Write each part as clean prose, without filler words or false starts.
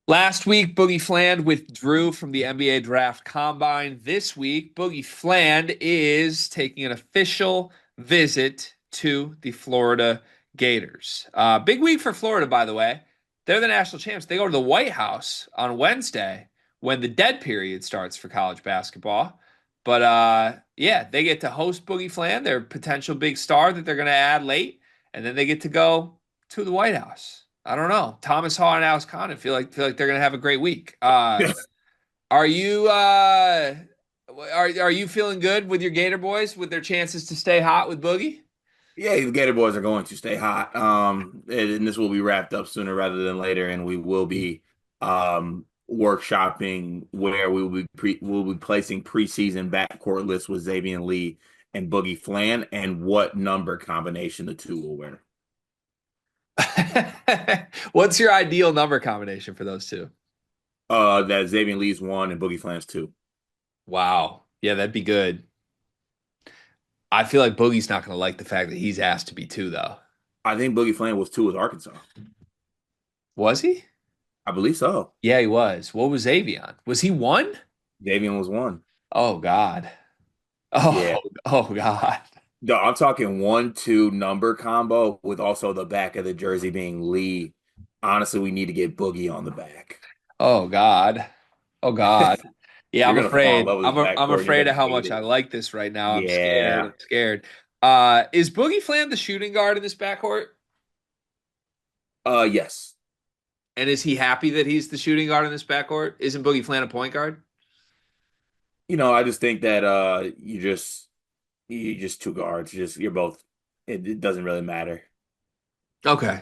Last week, Boogie Fland withdrew from the NBA Draft Combine. This week, Boogie Fland is taking an official visit to the Florida Gators. Big week for Florida, by the way. They're the national champs. They go to the White House on Wednesday when the dead period starts for college basketball. But yeah, they get to host Boogie Fland, their potential big star that they're going to add late, and then they get to go to the White House. I don't know. Thomas Hall and Alex Condon feel like they're gonna have a great week. Are you are you feeling good with your Gator boys with their chances to stay hot with Boogie? Yeah, the Gator Boys are going to stay hot. And this will be wrapped up sooner rather than later, and we will be workshopping where we'll be placing preseason backcourt lists with Xavier Lee and Boogie Flan, and what number combination the two will wear. What's your ideal number combination for those two? That Xavier Lee's one and Boogie Flan's two. Wow. Yeah, that'd be good. I feel like Boogie's not gonna like the fact that he's asked to be two, though. I think Boogie Flan was two with Arkansas. Was he? I believe so. Yeah, he was. What was Avion? Was he one? Xavier was one. Oh God. Yeah. Oh God. No, I'm talking 1-2 number combo with also the back of the jersey being Lee. Honestly, we need to get Boogie on the back. Oh God. Oh God. Yeah, You're I'm gonna fall in afraid. love with I'm his I'm backcourt and you're afraid gonna of how hate much I it. like this right now. I'm scared. Yeah. I'm scared. Is Boogie Fland the shooting guard in this backcourt? Yes. And is he happy that he's the shooting guard in this backcourt? Isn't Boogie Fland a point guard? I just think that you just two guards. You're both it doesn't really matter. Okay.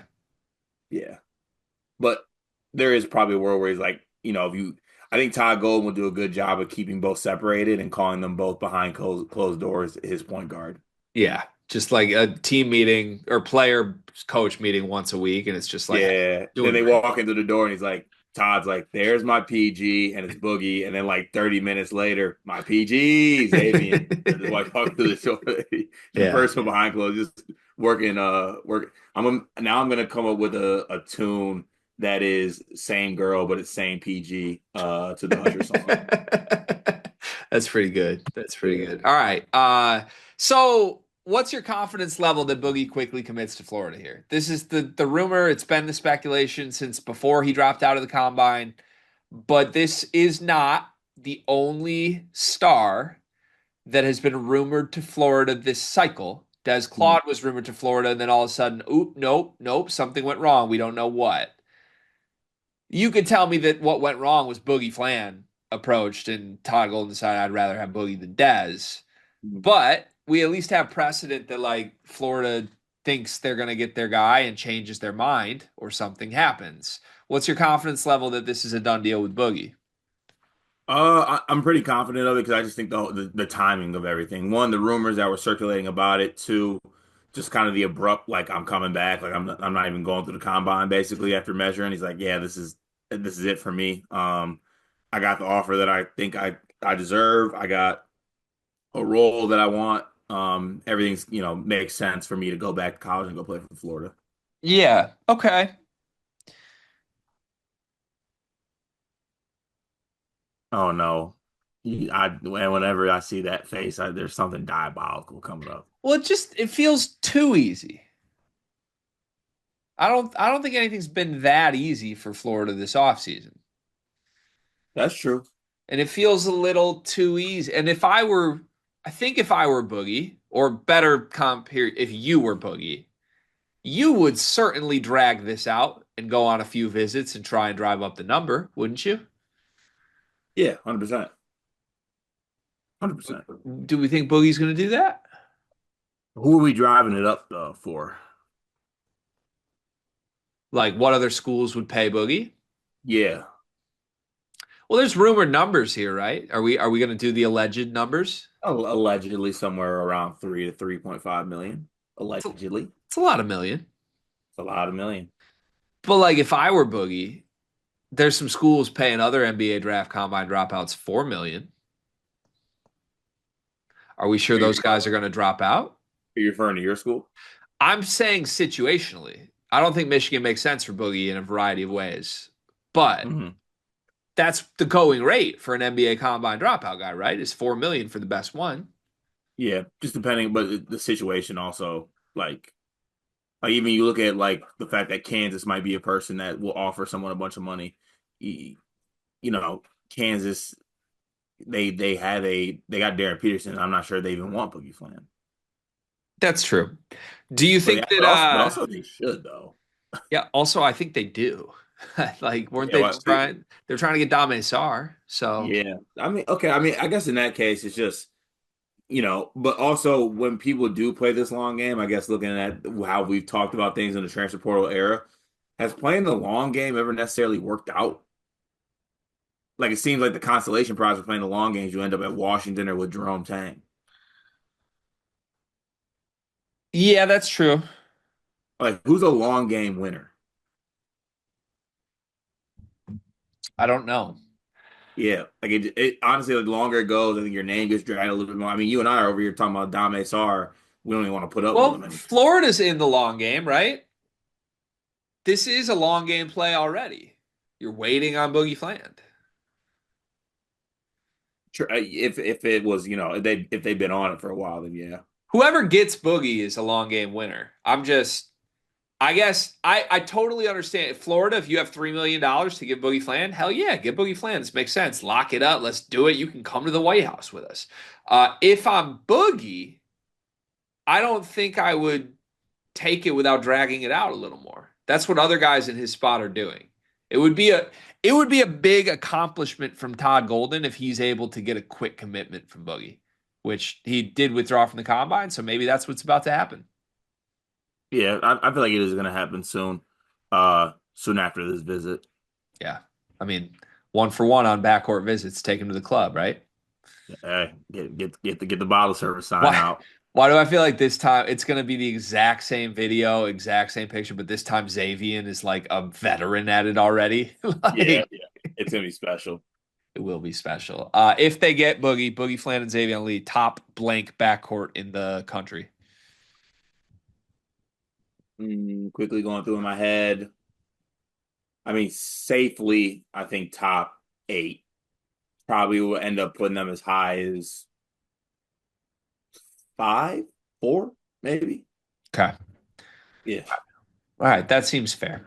Yeah. But there is probably a world where he's like, if you I think Todd Golden will do a good job of keeping both separated and calling them both behind closed doors his point guard. Yeah. Just like a team meeting or player coach meeting once a week, and it's just like, hey, Yeah. Then doing they great. walk into the door and he's like, Todd's like, there's my PG and it's Boogie. And then like 30 minutes later, my PG, Xavier. They're just like walking to the door. The Yeah. person behind clothes just work. Now I'm gonna come up with a tune that is same girl, but it's same PG to the Usher song. That's pretty good. That's pretty Yeah. good. All right. So what's your confidence level that Boogie quickly commits to Florida here? This is the rumor. It's been the speculation since before he dropped out of the combine, but this is not the only star that has been rumored to Florida this cycle. Des Mhm. Claude was rumored to Florida, and then all of a sudden, oop, nope, something went wrong. We don't know what. You could tell me that what went wrong was Boogie Flan approached, and Todd Golden decided I'd rather have Boogie than Dez. But we at least have precedent that like Florida thinks they're going to get their guy and changes their mind or something happens. What's your confidence level that this is a done deal with Boogie? I'm pretty confident of it because I just think the timing of everything. One, the rumors that were circulating about it. Two, just kind of the abrupt, like I'm coming back, like I'm not even going through the combine basically after measuring. He's like, yeah, this is it for me. I got the offer that I think I deserve. I got a role that I want. Everything's makes sense for me to go back to college and go play for Florida. Yeah. Okay. Oh no, whenever I see that face, there's something diabolical coming up. Well, it feels too easy. I don't think anything's been that easy for Florida this offseason. That's true. And it feels a little too easy. And if I were Boogie, or better comp here, if you were Boogie, you would certainly drag this out and go on a few visits and try and drive up the number, wouldn't you? Yeah, 100%. 100%. Do we think Boogie's going to do that? Who are we driving it up for? Like, what other schools would pay Boogie? Yeah. Well, there's rumored numbers here, right? Are we going to do the alleged numbers? Allegedly somewhere around 3 to 3.5 million. It's a, Allegedly. it's a lot of million. It's a lot of million. But like, if I were Boogie, there's some schools paying other NBA draft combine dropouts 4 million. Are we sure Are you, those guys are going to drop out? are you referring to your school? I'm saying situationally. I don't think Michigan makes sense for Boogie in a variety of ways. But Hmm. that's the going rate for an NBA combine dropout guy, right? Is 4 million for the best one. Yeah, just depending, but the situation also, like even you look at like the fact that Kansas might be a person that will offer someone a bunch of money. You, you know, Kansas, they got Darren Peterson. I'm not sure they even want Boogie Fland, That's true. Do you but think that but also they should though. yeah, also I think they do. Like weren't Yeah, they well, just trying they're trying to get Dame Sar. So yeah. I mean, okay. I mean, I guess in that case, it's just but also when people do play this long game, I guess looking at how we've talked about things in the transfer portal era, has playing the long game ever necessarily worked out? Like it seems like the consolation prize for playing the long games, you end up at Washington or with Jerome Tang. yeah, that's true. Like who's a long game winner? I don't know. Yeah, like it honestly, like the longer it goes, I think your name gets dragged a little bit more. I mean, you and I are over here talking about Dame Sar. We don't even want to put up with him Well, anymore. Florida's in the long game, right? This is a long game play already. You're waiting on Boogie Fland. Sure, if it was, if they've been on it for a while, then yeah. Whoever gets Boogie is a long game winner. I guess I totally understand. Florida, if you have $3 million to give Boogie Fland, hell yeah, give Boogie Fland. This makes sense. Lock it up. Let's do it. You can come to the White House with us. If I'm Boogie, I don't think I would take it without dragging it out a little more. That's what other guys in his spot are doing. It would be a it would be a big accomplishment from Todd Golden if he's able to get a quick commitment from Boogie, which he did withdraw from the combine. So maybe that's what's about to happen. Yeah, I feel like it is going to happen soon. Soon after this visit. Yeah. I mean, 1 for 1 on backcourt visits, take him to the club, right? Hey, get the bottle service sign Why out. why do I feel like this time it's gonna be the exact same video, exact same picture, but this time Xavier is like a veteran at it already? Yeah, Like yeah, it's gonna be special. it will be special. If they get Boogie Fland and Xavier Lee, top blank backcourt in the country. Quickly going through in my head. I mean, safely, I think top eight. Probably will end up putting them as high as five, four, maybe. Okay. Yeah. All right, that seems fair.